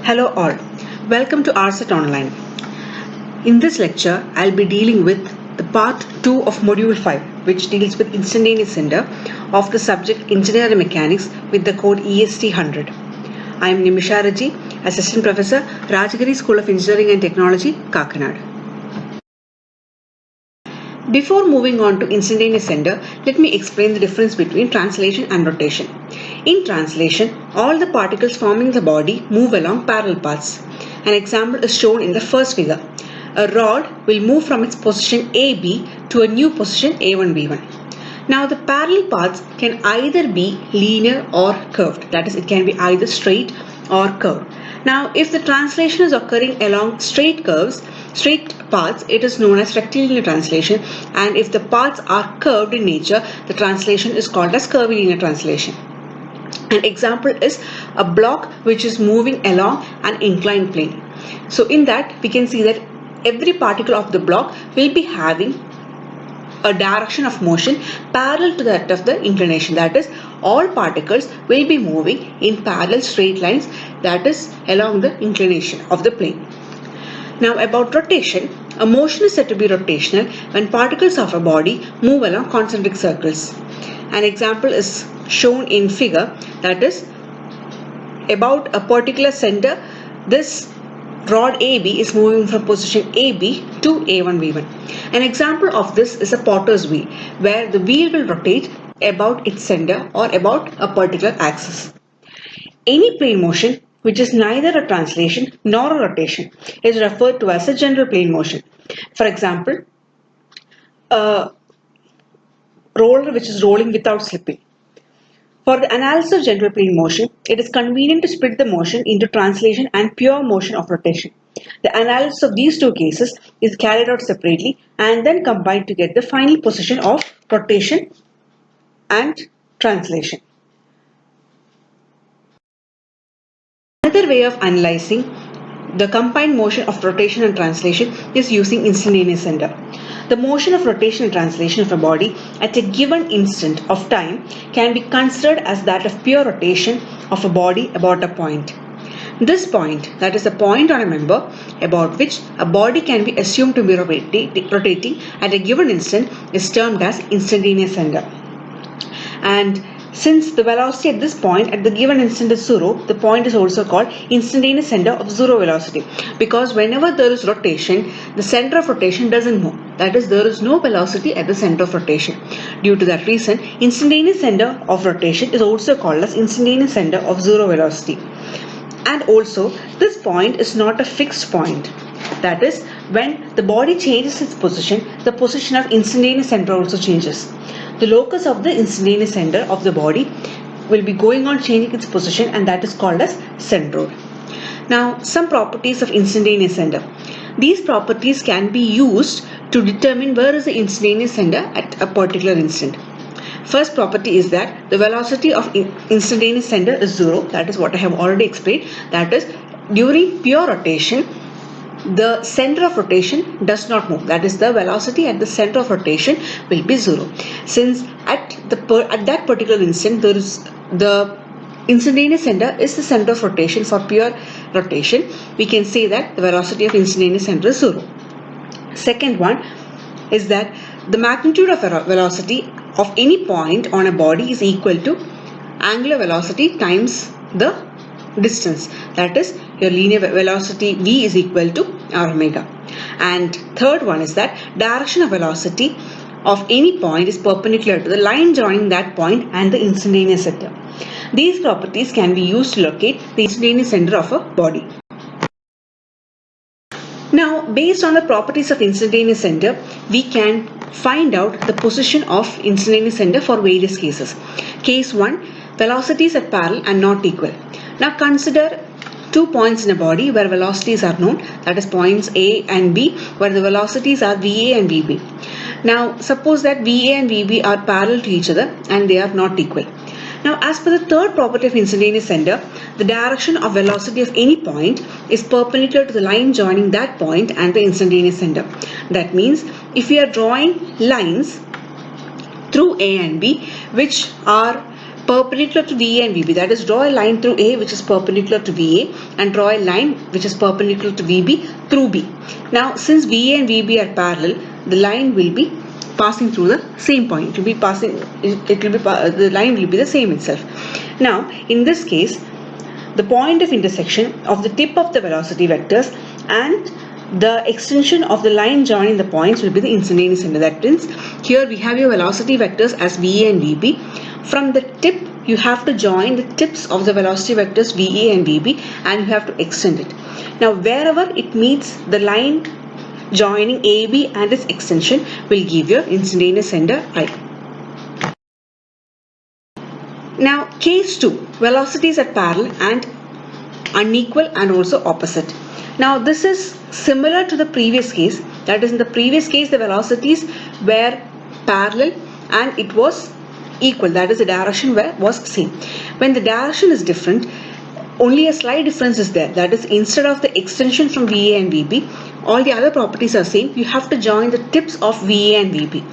Hello all, welcome to RSET Online. In this lecture, I'll be dealing with the part 2 of module 5, which deals with instantaneous sender of the subject Engineering Mechanics with the code EST 100. I am Nimisha Raji, Assistant Professor, Rajagiri School of Engineering and Technology, Kakinad. Before moving on to instantaneous sender, let me explain the difference between translation and rotation. In translation, all the particles forming the body move along parallel paths. An example is shown in the first figure. A rod will move from its position AB to a new position A1B1. Now the parallel paths can either be linear or curved, that is, it can be either straight or curved. Now if the translation is occurring along straight paths, it is known as rectilinear translation, and if the paths are curved in nature, the translation is called as curvilinear translation. An example is a block which is moving along an inclined plane. So in that we can see that every particle of the block will be having a direction of motion parallel to that of the inclination, that is, all particles will be moving in parallel straight lines, that is, along the inclination of the plane. Now about rotation, a motion is said to be rotational when particles of a body move along concentric circles. An example is shown in figure, that is, about a particular center, this rod AB is moving from position AB to A1B1. An example of this is a potter's wheel, where the wheel will rotate about its center or about a particular axis. Any plane motion which is neither a translation nor a rotation is referred to as a general plane motion. For example, a roller which is rolling without slipping. For the analysis of general plane motion, it is convenient to split the motion into translation and pure motion of rotation. The analysis of these two cases is carried out separately and then combined to get the final position of rotation and translation. Another way of analyzing the combined motion of rotation and translation is using instantaneous sender. The motion of rotation and translation of a body at a given instant of time can be considered as that of pure rotation of a body about a point. This point, that is the point on a member about which a body can be assumed to be rotating at a given instant, is termed as instantaneous sender. And since the velocity at this point at the given instant is 0, the point is also called instantaneous center of 0 velocity, because whenever there is rotation, the center of rotation doesn't move. That is, there is no velocity at the center of rotation. Due to that reason, instantaneous center of rotation is also called as instantaneous center of 0 velocity. And also, this point is not a fixed point. That is, when the body changes its position, the position of instantaneous center also changes. The locus of the instantaneous center of the body will be going on changing its position, and that is called as centroid. Now, some properties of instantaneous sender. These properties can be used to determine where is the instantaneous sender at a particular instant. First property is that the velocity of instantaneous sender is 0. That is what I have already explained. That is, during pure rotation, the center of rotation does not move. That is, the velocity at the center of rotation will be 0. Since at that particular instant, there is the instantaneous center is the center of rotation for pure rotation, we can say that the velocity of instantaneous center is 0. Second one is that the magnitude of velocity of any point on a body is equal to angular velocity times the distance. That is, your linear velocity v is equal to r omega. And third one is that direction of velocity of any point is perpendicular to the line joining that point and the instantaneous center. These properties can be used to locate the instantaneous center of a body. Now, based on the properties of instantaneous center, we can find out the position of instantaneous center for various cases. Case 1, velocities are parallel and not equal. Now consider two points in a body where velocities are known, that is points A and B, where the velocities are VA and VB. Now suppose that VA and VB are parallel to each other and they are not equal. Now, as per the third property of instantaneous sender, the direction of velocity of any point is perpendicular to the line joining that point and the instantaneous sender. That means if we are drawing lines through A and B which are perpendicular to VA and VB. That is, draw a line through A which is perpendicular to VA and draw a line which is perpendicular to VB through B. Now, since VA and VB are parallel, the line will be passing through the same point. It will be passing. The line will be the same itself. Now, in this case, the point of intersection of the tip of the velocity vectors and the extension of the line joining the points will be the instantaneous center. That means here we have your velocity vectors as VA and VB. From the tip, you have to join the tips of the velocity vectors VA and VB, and you have to extend it. Now, wherever it meets the line joining AB and its extension will give your instantaneous center I. Now, case 2, velocities are parallel and unequal and also opposite. Now, this is similar to the previous case. That is, in the previous case, the velocities were parallel and it was equal. That is, the direction was same. When the direction is different, only a slight difference is there. That is, instead of the extension from VA and VB, all the other properties are same. You have to join the tips of VA and VB.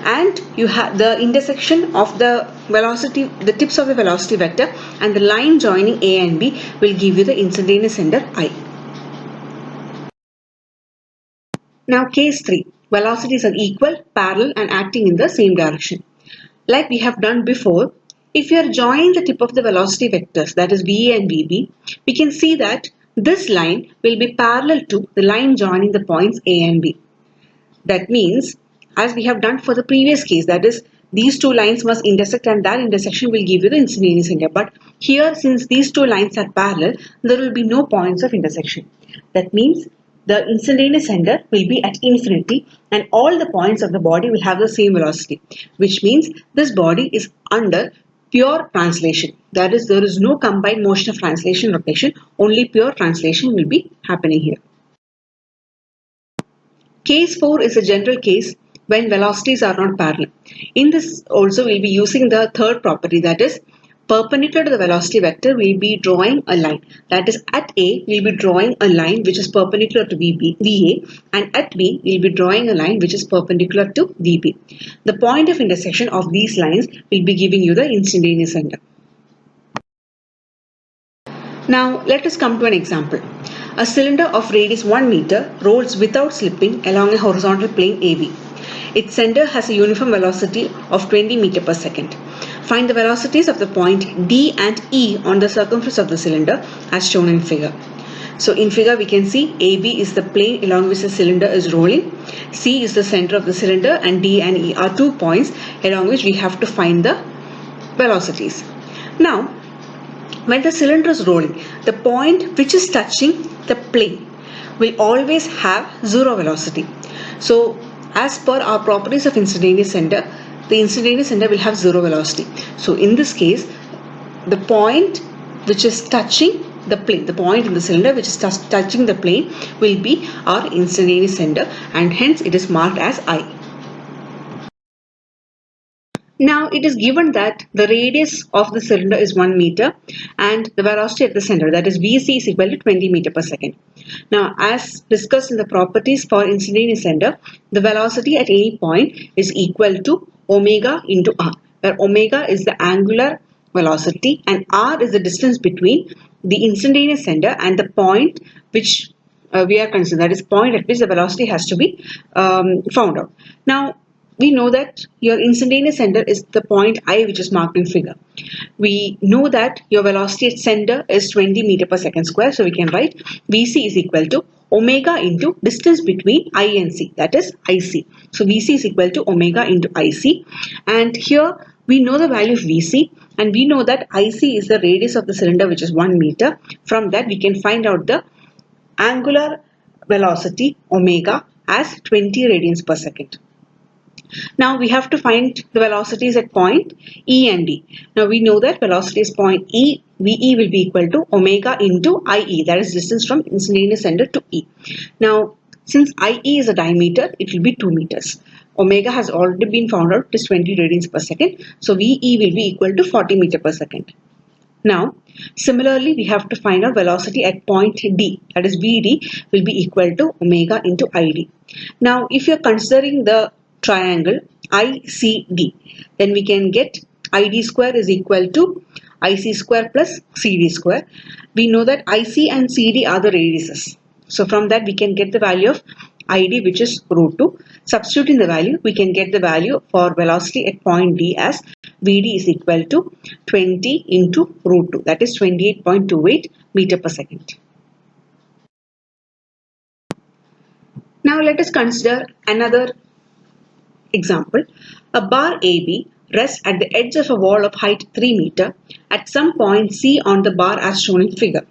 And you have the intersection of the velocity, the tips of the velocity vector and the line joining A and B will give you the instantaneous center I. Now, case 3, velocities are equal, parallel and acting in the same direction. Like we have done before, if you are joining the tip of the velocity vectors, that is VA and VB, we can see that this line will be parallel to the line joining the points A and B. That means, as we have done for the previous case, that is, these two lines must intersect and that intersection will give you the instantaneous center. But here, since these two lines are parallel, there will be no points of intersection. That means the instantaneous center will be at infinity and all the points of the body will have the same velocity, which means this body is under pure translation. That is, there is no combined motion of translation and rotation, only pure translation will be happening here. Case 4 is a general case when velocities are not parallel. In this also we will be using the third property, that is, perpendicular to the velocity vector we will be drawing a line. That is, at A we will be drawing a line which is perpendicular to VA, and at B we will be drawing a line which is perpendicular to VB. The point of intersection of these lines will be giving you the instantaneous center. Now, let us come to an example. A cylinder of radius 1 meter rolls without slipping along a horizontal plane AB. Its center has a uniform velocity of 20 meters per second. Find the velocities of the point D and E on the circumference of the cylinder as shown in figure. So in figure we can see AB is the plane along which the cylinder is rolling, C is the center of the cylinder, and D and E are 2 points along which we have to find the velocities. Now, when the cylinder is rolling, the point which is touching the plane will always have zero velocity. So, as per our properties of instantaneous center, the instantaneous center will have zero velocity. So, in this case, the point which is touching the plane, the point in the cylinder which is touching the plane will be our instantaneous center, and hence it is marked as I. Now, it is given that the radius of the cylinder is 1 meter and the velocity at the center, that is Vc, is equal to 20 meters per second. Now, as discussed in the properties for instantaneous center, the velocity at any point is equal to omega into r, where omega is the angular velocity and r is the distance between the instantaneous center and the point which we are concerned, that is point at which the velocity has to be found out. Now, we know that your instantaneous center is the point I which is marked in figure. We know that your velocity at center is 20 meters per second square. So we can write Vc is equal to omega into distance between I and C, that is IC. So Vc is equal to omega into IC, and here we know the value of Vc and we know that IC is the radius of the cylinder which is 1 meter. From that we can find out the angular velocity omega as 20 radians per second. Now we have to find the velocities at point E and D. Now we know that velocity is point E, VE will be equal to omega into IE, that is distance from instantaneous center to E. Now since IE is a diameter, it will be 2 meters. Omega has already been found out, it is 20 radians per second. So VE will be equal to 40 meters per second. Now similarly we have to find out velocity at point D, that is VD will be equal to omega into ID. Now if you are considering the triangle ICD, then we can get ID square is equal to IC square plus CD square. We know that IC and CD are the radiuses. So from that we can get the value of ID, which is root 2. Substituting the value, we can get the value for velocity at point D as Vd is equal to 20 into root 2, that is 28.28 meter per second. Now let us consider another example. A bar AB rests at the edge of a wall of height 3 meter at some point C on the bar as shown in figure.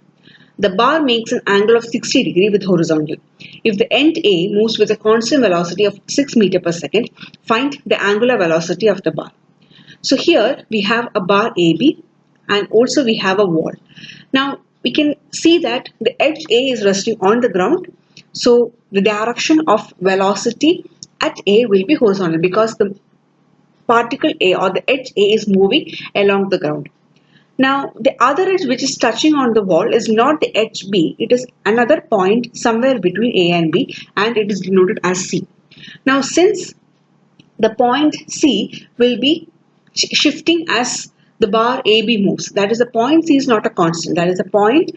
The bar makes an angle of 60 degree with horizontal. If the end A moves with a constant velocity of 6 meter per second, find the angular velocity of the bar. So here we have a bar AB and also we have a wall. Now we can see that the edge A is resting on the ground. So the direction of velocity at A will be horizontal because the particle A or the edge A is moving along the ground. Now the other edge which is touching on the wall is not the edge B, it is another point somewhere between A and B and it is denoted as C. Now since the point C will be shifting as the bar AB moves, that is the point C is not a constant, that is the point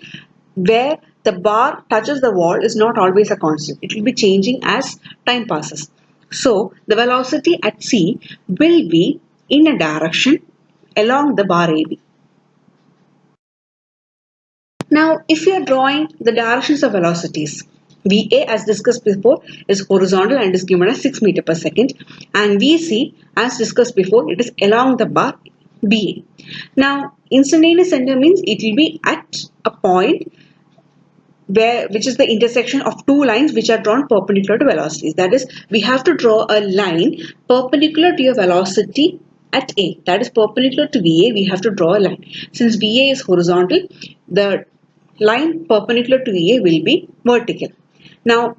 where the bar touches the wall is not always a constant, it will be changing as time passes. So the velocity at C will be in a direction along the bar AB. Now, if we are drawing the directions of velocities, VA as discussed before is horizontal and is given as 6 meter per second, and VC as discussed before, it is along the bar BA. Now, instantaneous center means it will be at a point which is the intersection of two lines which are drawn perpendicular to velocities. That is, we have to draw a line perpendicular to your velocity at A. That is perpendicular to VA, we have to draw a line. Since VA is horizontal, the line perpendicular to VA will be vertical. Now,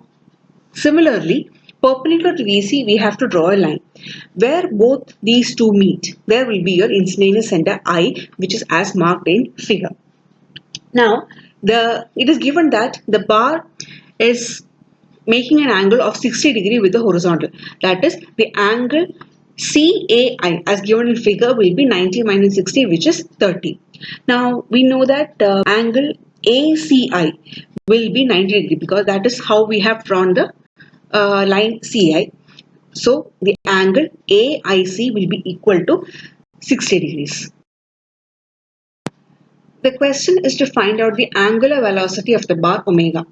similarly, perpendicular to VC, we have to draw a line. Where both these two meet, there will be your instantaneous center I, which is as marked in figure. Now, it is given that the bar is making an angle of 60 degree with the horizontal. That is, the angle CAI as given in figure will be 90 minus 60, which is 30. Now, we know that angle ACI will be 90 degree because that is how we have drawn the line CI. So, the angle AIC will be equal to 60 degrees. The question is to find out the angular velocity of the bar omega.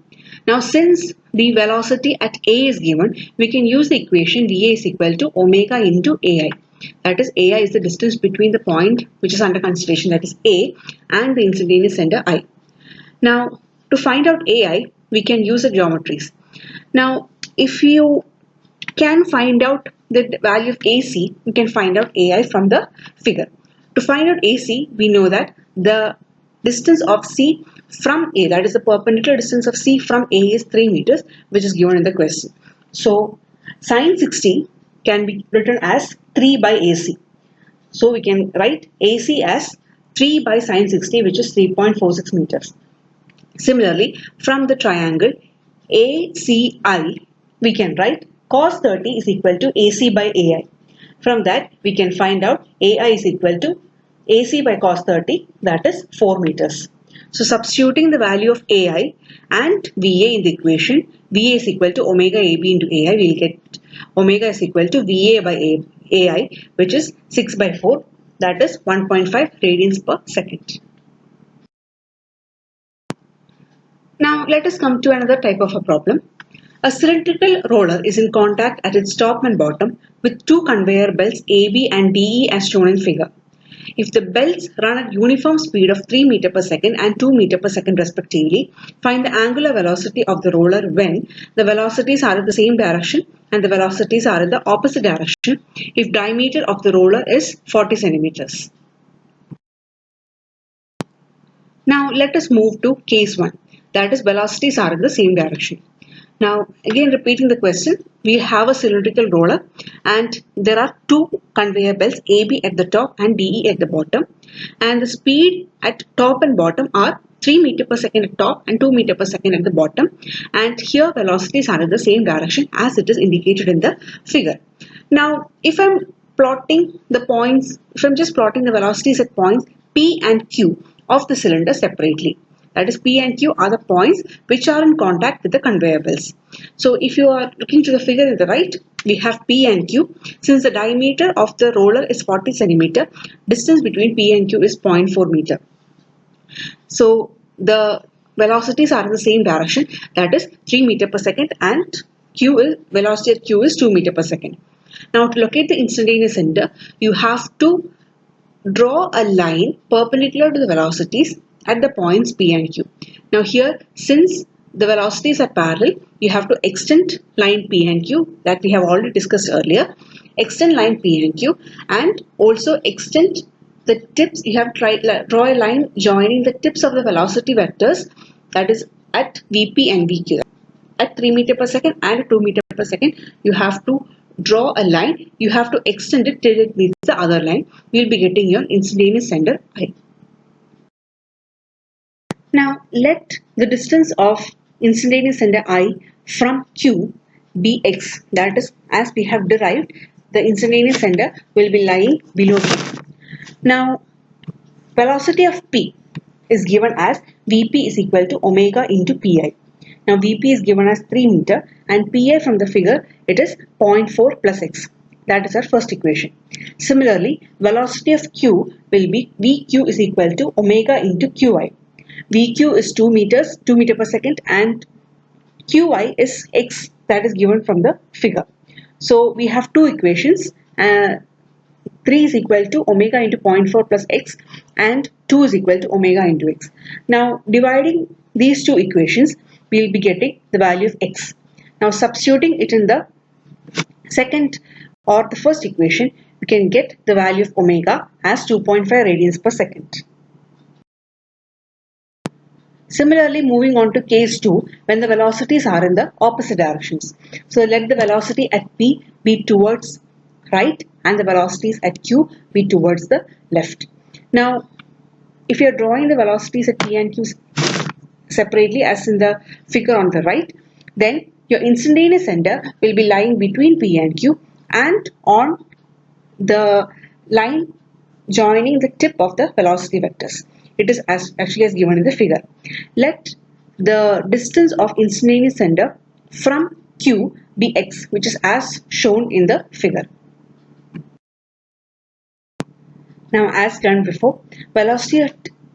Now, since the velocity at A is given, we can use the equation VA is equal to omega into AI. That is, AI is the distance between the point which is under consideration, that is A, and the instantaneous center I. Now, to find out AI, we can use the geometries. Now, if you can find out the value of AC, you can find out AI from the figure. To find out AC, we know that the distance of C from A, that is the perpendicular distance of C from A is 3 meters, which is given in the question. So, sine 60 can be written as 3 by AC. So, we can write AC as 3 by sine 60, which is 3.46 meters. Similarly, from the triangle ACI, we can write cos 30 is equal to AC by AI. From that, we can find out AI is equal to AC by cos 30, that is 4 meters. So, substituting the value of AI and VA in the equation, VA is equal to omega AB into AI, we will get omega is equal to VA by AI, which is 6 by 4, that is 1.5 radians per second. Now, let us come to another type of a problem. A cylindrical roller is in contact at its top and bottom with two conveyor belts AB and DE as shown in figure. If the belts run at uniform speed of 3 meter per second and 2 meter per second respectively, find the angular velocity of the roller when the velocities are in the same direction and the velocities are in the opposite direction if diameter of the roller is 40 centimeters. Now let us move to case 1, that is velocities are in the same direction. Now again repeating the question, we have a cylindrical roller and there are two conveyor belts AB at the top and DE at the bottom, and the speed at top and bottom are 3 meter per second at top and 2 meter per second at the bottom, and here velocities are in the same direction as it is indicated in the figure. Now if I'm plotting the points, from just plotting the velocities at points P and Q of the cylinder separately. That is, P and Q are the points which are in contact with the conveyor belts. So if you are looking to the figure in the right, we have P and Q. Since the diameter of the roller is 40 centimeter, distance between P and Q is 0.4 meter. So the velocities are in the same direction, that is 3 meter per second, and velocity at Q is 2 meter per second. Now to locate the instantaneous center, you have to draw a line perpendicular to the velocities at the points P and Q. Now here, since the velocities are parallel, you have to extend line P and Q that we have already discussed earlier. Extend line P and Q, and also extend the tips. You have to draw a line joining the tips of the velocity vectors, that is at Vp and Vq. At 3 meter per second and 2 meter per second, you have to draw a line. You have to extend it till it meets the other line. You will be getting your instantaneous center I. Now let the distance of instantaneous center I from Q be x. That is, as we have derived, the instantaneous center will be lying below Q. Now velocity of P is given as Vp is equal to omega into Pi. Now Vp is given as 3 meter and Pi from the figure, it is 0.4 plus x. That is our first equation. Similarly, velocity of Q will be Vq is equal to omega into Qi. Vq is 2 meter per second, and Qi is x, that is given from the figure. So we have two equations. 3 is equal to omega into 0.4 plus x, and 2 is equal to omega into x. Now dividing these two equations, we will be getting the value of x. Now substituting it in the second or the first equation, we can get the value of omega as 2.5 radians per second. Similarly, moving on to case 2, when the velocities are in the opposite directions. So let the velocity at P be towards right and the velocities at Q be towards the left. Now, if you are drawing the velocities at P and Q separately as in the figure on the right, then your instantaneous center will be lying between P and Q and on the line joining the tip of the velocity vectors. It is actually as given in the figure. Let the distance of instantaneous center from Q be x, which is as shown in the figure. Now as done before, velocity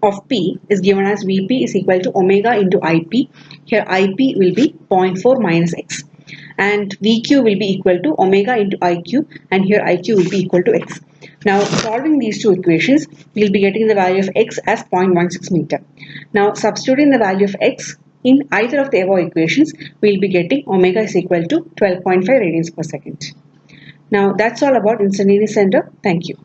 of P is given as Vp is equal to omega into Ip. Here Ip will be 0.4 minus x, and Vq will be equal to omega into Iq, and here Iq will be equal to x. Now solving these two equations, we will be getting the value of x as 0.16 meter. Now substituting the value of x in either of the above equations, we will be getting omega is equal to 12.5 radians per second. Now that's all about instantaneous center. Thank you.